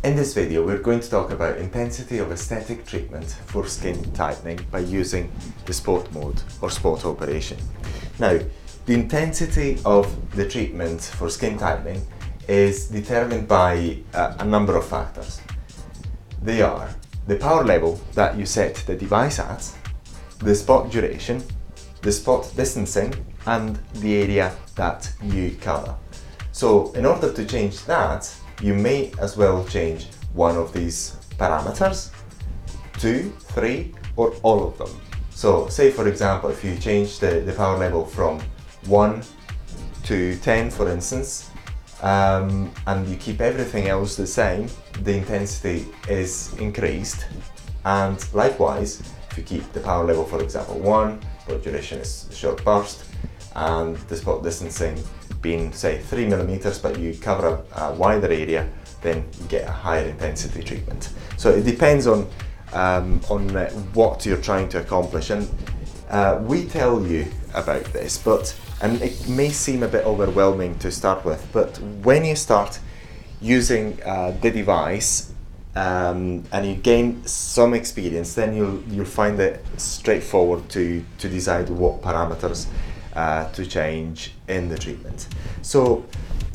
In this video, we're going to talk about intensity of aesthetic treatment for skin tightening by using the spot mode or spot operation. Now, the intensity of the treatment for skin tightening is determined by a number of factors. They are the power level that you set the device at, the spot duration, the spot distancing, and the area that you cover. So in order to change that, you may as well change one of these parameters, 2, 3, or all of them. So say for example, if you change the power level from 1 to 10 for instance, and you keep everything else the same, the intensity is increased. And likewise, if you keep the power level, for example, 1, spot duration is a short burst, and the spot distancing being, say, 3 millimeters, but you cover a wider area, then you get a higher intensity treatment. So it depends on what you're trying to accomplish, and we tell you about this, and it may seem a bit overwhelming to start with, but when you start using the device and you gain some experience, then you'll find it straightforward to decide what parameters to change in the treatment. So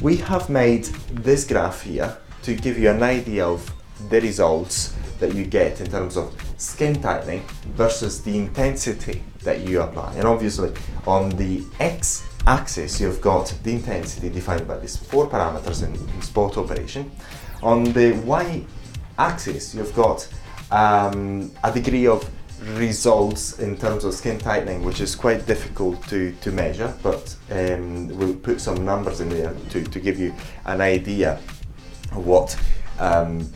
we have made this graph here to give you an idea of the results that you get in terms of skin tightening versus the intensity that you apply. And obviously on the x-axis you've got the intensity defined by these 4 parameters in spot operation. On the y-axis you've got a degree of results in terms of skin tightening, which is quite difficult to measure, but we'll put some numbers in there to give you an idea of what an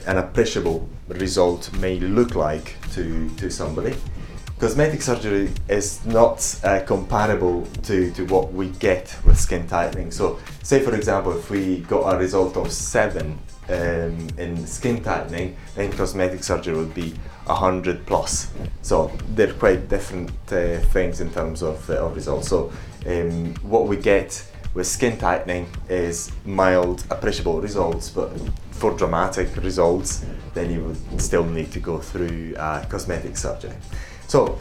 appreciable result may look like to somebody. Cosmetic surgery is not comparable to what we get with skin tightening. So say for example, if we got a result of 7 in skin tightening, then cosmetic surgery would be 100 plus. So they're quite different things in terms of results. So what we get with skin tightening is mild appreciable results, but for dramatic results then you would still need to go through cosmetic surgery. So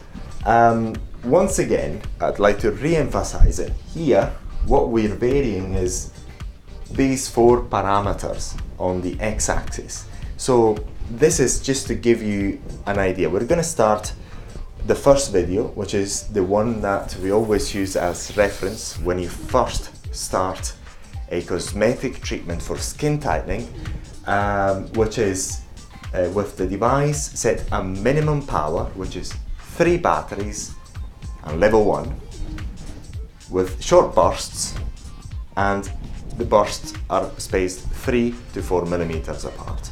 once again, I'd like to re-emphasize it here. What we're varying is these 4 parameters on the x-axis. So this is just to give you an idea. We're going to start the first video, which is the one that we always use as reference when you first start a cosmetic treatment for skin tightening, which is with the device set a minimum power, which is 3 batteries and level 1, with short bursts, and the bursts are spaced 3 to 4 millimeters apart.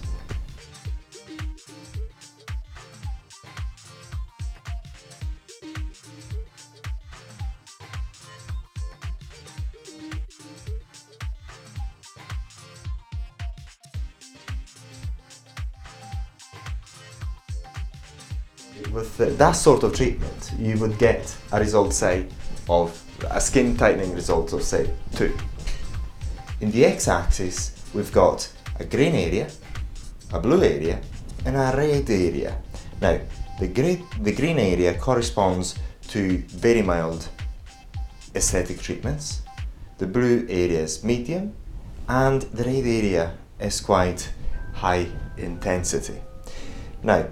With that sort of treatment, you would get a result, say, of a skin tightening result of, say, 2. In the x-axis, we've got a green area, a blue area, and a red area. Now, the green area corresponds to very mild aesthetic treatments, the blue area is medium, and the red area is quite high intensity. Now,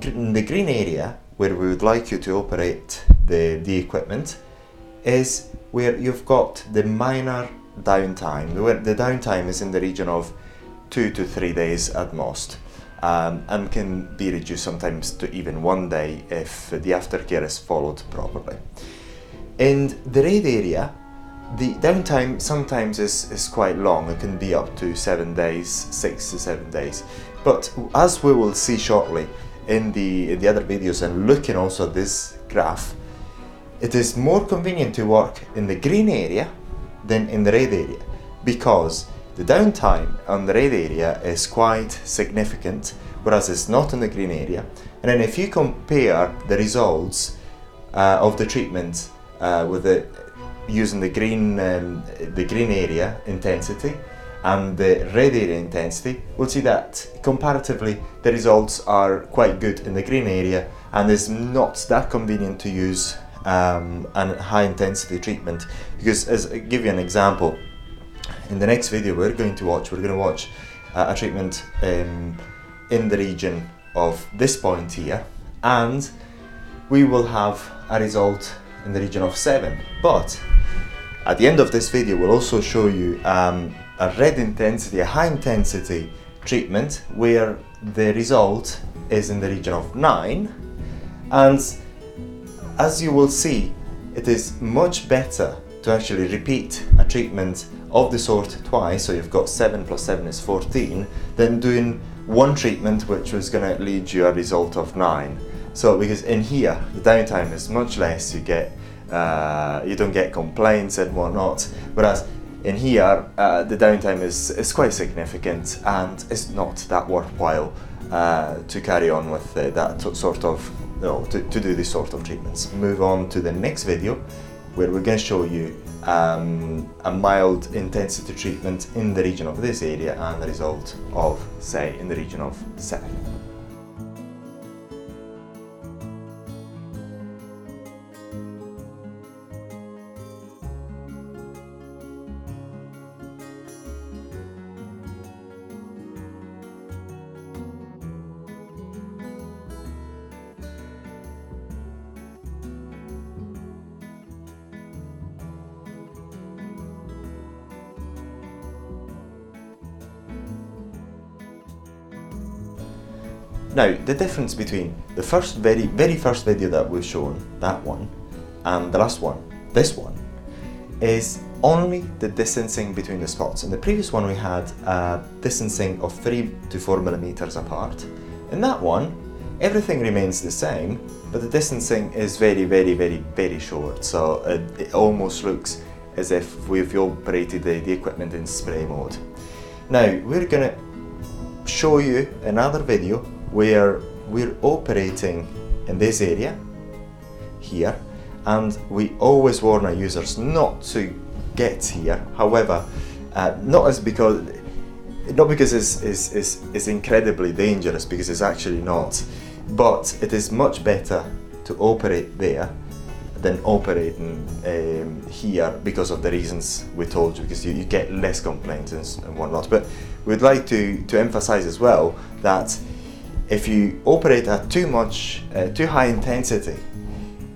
in the green area, where we would like you to operate the equipment, is where you've got the minor downtime, where the downtime is in the region of 2 to 3 days at most, and can be reduced sometimes to even 1 day if the aftercare is followed properly. In the red area, the downtime sometimes is quite long. It can be up to 7 days, 6 to 7 days. But as we will see shortly in the other videos, and looking also at this graph, it is more convenient to work in the green area than in the red area, because the downtime on the red area is quite significant, whereas it's not in the green area. And then if you compare the results of the treatment with using the green area intensity and the red area intensity, we'll see that comparatively the results are quite good in the green area, and it's not that convenient to use a high intensity treatment, because, as I give you an example, in the next video we're going to watch a treatment in the region of this point here, and we will have a result in the region of 7. But at the end of this video we'll also show you a red intensity, a high intensity treatment where the result is in the region of 9, and as you will see, it is much better to actually repeat a treatment of the sort twice, so you've got 7 plus 7 is 14, than doing one treatment which was going to lead you a result of 9. So because in here the downtime is much less, you don't get complaints and whatnot, whereas in here the downtime is quite significant, and it's not that worthwhile to carry on with that sort of, to do this sort of treatments. Move on to the next video where we're going to show you a mild intensity treatment in the region of this area and the result of, say, in the region of 7. Now, the difference between the very first video that we've shown, that one, and the last one, this one, is only the distancing between the spots. In the previous one we had a distancing of 3 to 4 millimeters apart. In that one, everything remains the same, but the distancing is very short, so it almost looks as if we've operated the equipment in spray mode. Now, we're going to show you another video where we're operating in this area here, and we always warn our users not to get here. However, not because it's incredibly dangerous, because it's actually not, but it is much better to operate there than operating here, because of the reasons we told you, because you get less complaints and whatnot. But we'd like to emphasize as well that if you operate at too high intensity,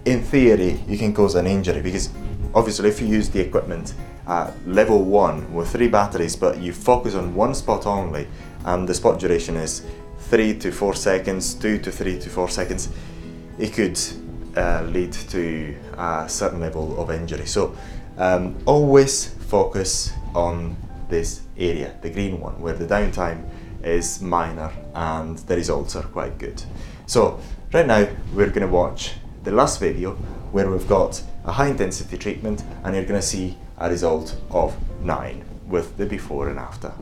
in theory you can cause an injury, because obviously if you use the equipment at level 1 with 3 batteries, but you focus on one spot only, and the spot duration is 3 to 4 seconds, 2 to 3 to 4 seconds, it could lead to a certain level of injury. So always focus on this area, the green one, where the downtime is minor and the results are quite good. So right now we're going to watch the last video where we've got a high intensity treatment, and you're going to see a result of 9 with the before and after.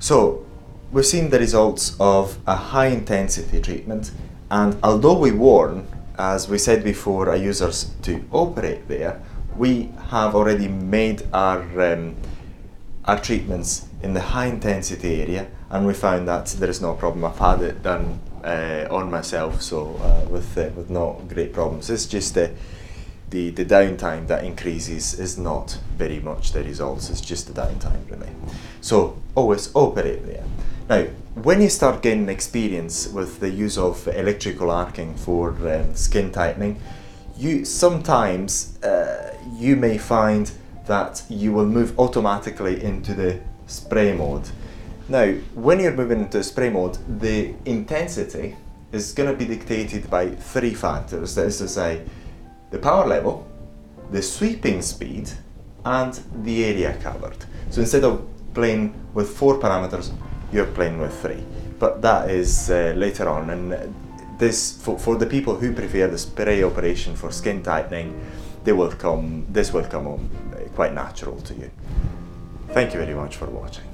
So we've seen the results of a high intensity treatment, and although we warn, as we said before, our users to operate there, we have already made our treatments in the high intensity area, and we found that there is no problem. I've had it done on myself, so with no great problems. It's just the downtime that increases is not very much the results, it's just the downtime really. So always operate there. Now, when you start gaining experience with the use of electrical arcing for skin tightening, you sometimes you may find that you will move automatically into the spray mode. Now, when you're moving into spray mode, the intensity is going to be dictated by 3 factors. That is to say, the power level, the sweeping speed, and the area covered. So instead of playing with 4 parameters, you're playing with 3. But that is later on, and this for the people who prefer the spray operation for skin tightening, this will come on quite natural to you. Thank you very much for watching.